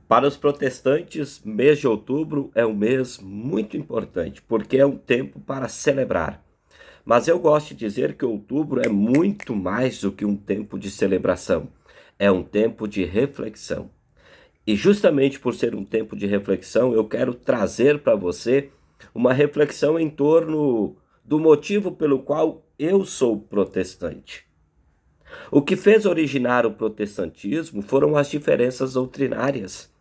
Para os protestantes, mês de outubro é um mês muito importante, porque é um tempo para celebrar. Mas eu gosto de dizer que outubro é muito mais do que um tempo de celebração. É um tempo de reflexão. E justamente por ser um tempo de reflexão, eu quero trazer para você uma reflexão em torno do motivo pelo qual eu sou protestante. O que fez originar o protestantismo foram as diferenças doutrinárias.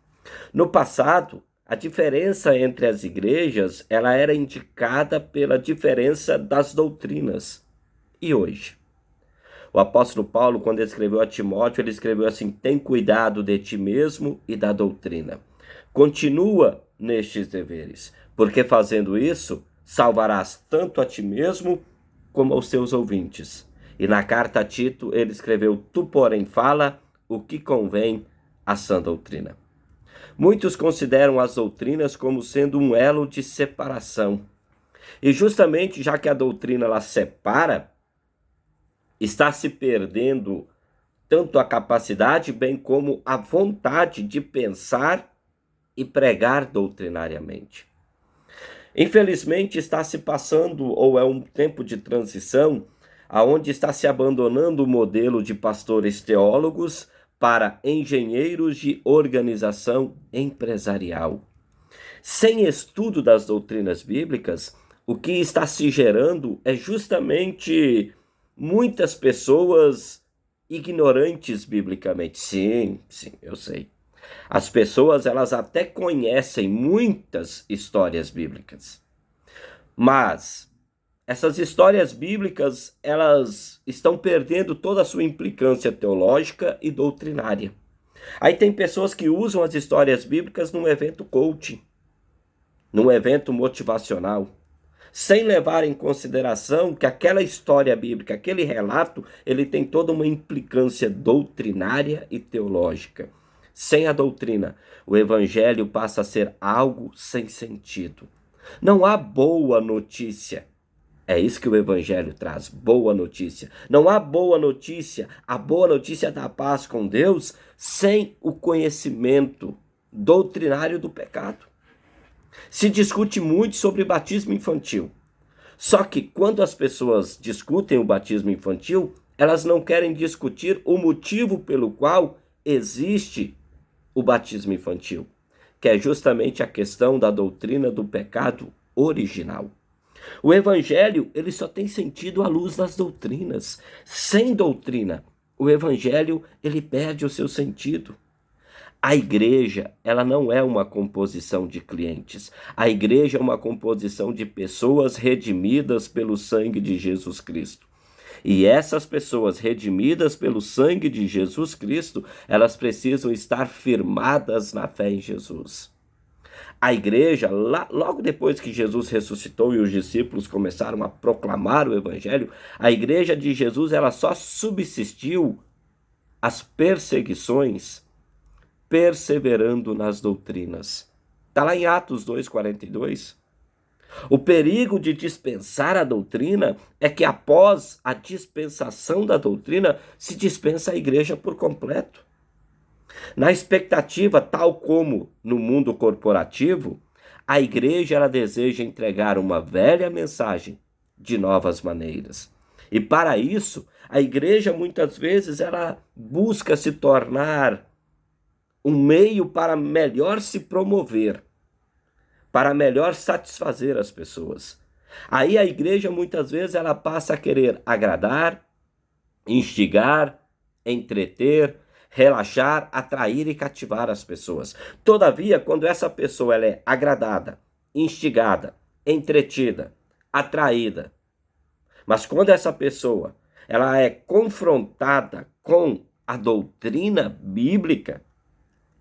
No passado, a diferença entre as igrejas, ela era indicada pela diferença das doutrinas. E hoje? O apóstolo Paulo, quando escreveu a Timóteo, ele escreveu assim: tem cuidado de ti mesmo e da doutrina. Continua nestes deveres, porque fazendo isso, salvarás tanto a ti mesmo como aos teus ouvintes. E na carta a Tito, ele escreveu: tu, porém, fala o que convém à sã doutrina. Muitos consideram as doutrinas como sendo um elo de separação. E justamente já que a doutrina ela separa, está se perdendo tanto a capacidade bem como a vontade de pensar e pregar doutrinariamente. Infelizmente está se passando, ou é um tempo de transição, aonde está se abandonando o modelo de pastores teólogos para engenheiros de organização empresarial. Sem estudo das doutrinas bíblicas, o que está se gerando é justamente muitas pessoas ignorantes biblicamente. Sim, sim, eu sei. As pessoas, elas até conhecem muitas histórias bíblicas, mas essas histórias bíblicas, elas estão perdendo toda a sua implicância teológica e doutrinária. Aí tem pessoas que usam as histórias bíblicas num evento coaching, num evento motivacional, sem levar em consideração que aquela história bíblica, aquele relato, ele tem toda uma implicância doutrinária e teológica. Sem a doutrina, o evangelho passa a ser algo sem sentido. Não há boa notícia. É isso que o evangelho traz, boa notícia. Não há boa notícia, a boa notícia da paz com Deus, sem o conhecimento doutrinário do pecado. Se discute muito sobre batismo infantil. Só que quando as pessoas discutem o batismo infantil, elas não querem discutir o motivo pelo qual existe o batismo infantil, que é justamente a questão da doutrina do pecado original. O evangelho, ele só tem sentido à luz das doutrinas. Sem doutrina, o evangelho, ele perde o seu sentido. A igreja, ela não é uma composição de clientes. A igreja é uma composição de pessoas redimidas pelo sangue de Jesus Cristo. E essas pessoas redimidas pelo sangue de Jesus Cristo, elas precisam estar firmadas na fé em Jesus. A igreja, logo depois que Jesus ressuscitou e os discípulos começaram a proclamar o evangelho, a igreja de Jesus, ela só subsistiu às perseguições perseverando nas doutrinas. Está lá em Atos 2,42. O perigo de dispensar a doutrina é que após a dispensação da doutrina, se dispensa a igreja por completo. Na expectativa, tal como no mundo corporativo, a igreja ela deseja entregar uma velha mensagem de novas maneiras. E para isso, a igreja muitas vezes ela busca se tornar um meio para melhor se promover, para melhor satisfazer as pessoas. Aí a igreja muitas vezes ela passa a querer agradar, instigar, entreter, relaxar, atrair e cativar as pessoas. Todavia, quando essa pessoa ela é agradada, instigada, entretida, atraída, mas quando essa pessoa ela é confrontada com a doutrina bíblica,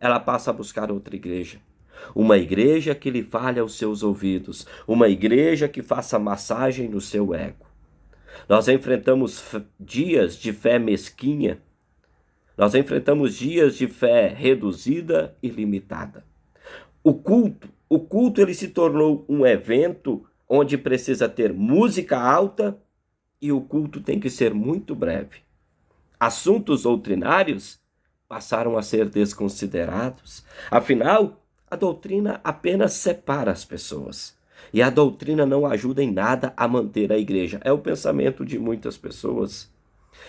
ela passa a buscar outra igreja. Uma igreja que lhe fale aos seus ouvidos, uma igreja que faça massagem no seu ego. Nós enfrentamos dias de fé mesquinha, nós enfrentamos dias de fé reduzida e limitada. O culto ele se tornou um evento onde precisa ter música alta e o culto tem que ser muito breve. Assuntos doutrinários, passaram a ser desconsiderados. Afinal, a doutrina apenas separa as pessoas. E a doutrina não ajuda em nada a manter a igreja. É o pensamento de muitas pessoas.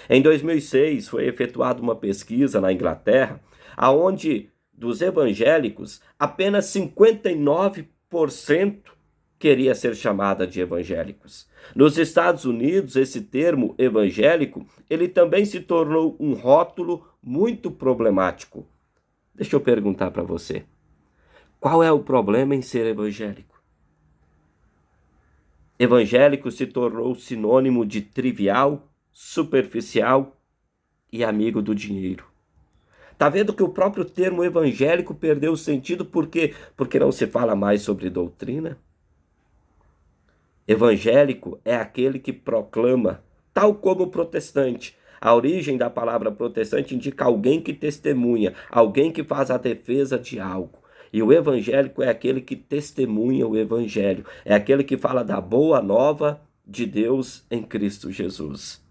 Em 2006, foi efetuada uma pesquisa na Inglaterra, onde dos evangélicos, apenas 59% queria ser chamada de evangélicos. Nos Estados Unidos, esse termo evangélico, ele também se tornou um rótulo muito problemático. Deixa eu perguntar para você, qual é o problema em ser evangélico? Evangélico se tornou sinônimo de trivial, superficial e amigo do dinheiro. Tá vendo que o próprio termo evangélico perdeu o sentido porque não se fala mais sobre doutrina? Evangélico é aquele que proclama, tal como o protestante. A origem da palavra protestante indica alguém que testemunha, alguém que faz a defesa de algo. E o evangélico é aquele que testemunha o evangelho, é aquele que fala da boa nova de Deus em Cristo Jesus.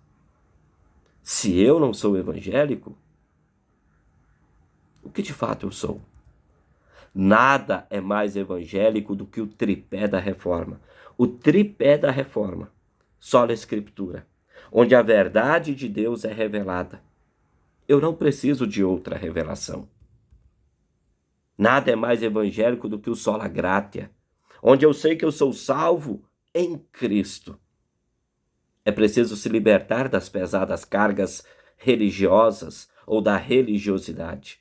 Se eu não sou evangélico, o que de fato eu sou? Nada é mais evangélico do que o tripé da reforma. O tripé da reforma, sola escritura, onde a verdade de Deus é revelada. Eu não preciso de outra revelação. Nada é mais evangélico do que o sola gratia, onde eu sei que eu sou salvo em Cristo. É preciso se libertar das pesadas cargas religiosas ou da religiosidade.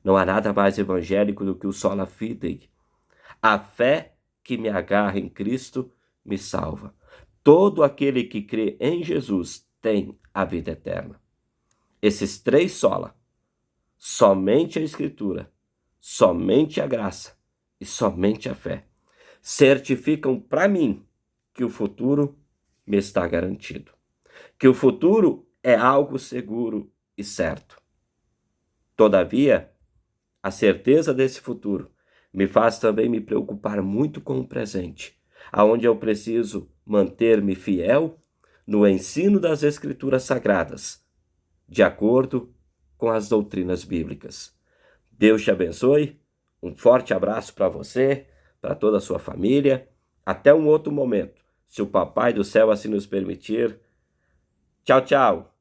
Não há nada mais evangélico do que o sola fide. A fé que me agarra em Cristo me salva. Todo aquele que crê em Jesus tem a vida eterna. Esses três sola, somente a Escritura, somente a graça e somente a fé, certificam para mim que o futuro me está garantido. Que o futuro é algo seguro e certo. Todavia, a certeza desse futuro me faz também me preocupar muito com o presente, aonde eu preciso manter-me fiel no ensino das Escrituras Sagradas, de acordo com as doutrinas bíblicas. Deus te abençoe, um forte abraço para você, para toda a sua família, até um outro momento, se o Papai do Céu assim nos permitir. Tchau, tchau!